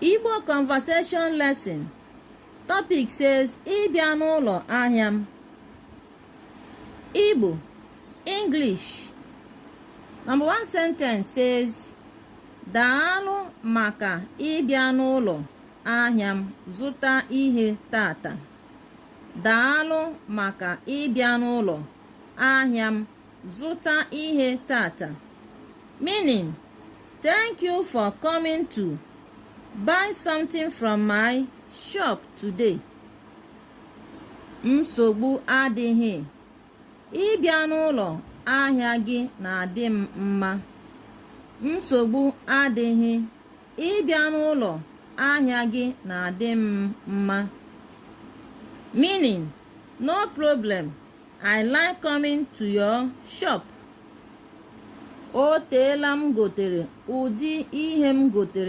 Igbo conversation lesson. Topic says ịbịa n'ụlọ ahịa m. Igbo, English. Number one sentence says, Daalụ maka ịbịa n'ụlọ ahịa m zụta ihe tata. Daalụ maka ịbịa n'ụlọ ahịa m zụta ihe tata. Meaning, thank you for coming to buy something from my shop today. Nsogbu adịghị. Ịbịa n'ụlọ ahịa gị na-adị m mma. Nsogbu adịghị. Ịbịa n'ụlọ ahịa gị na-adị m mma. Meaning, no problem. I like coming to your shop. O teela m gotere ụdị ihe m gotere.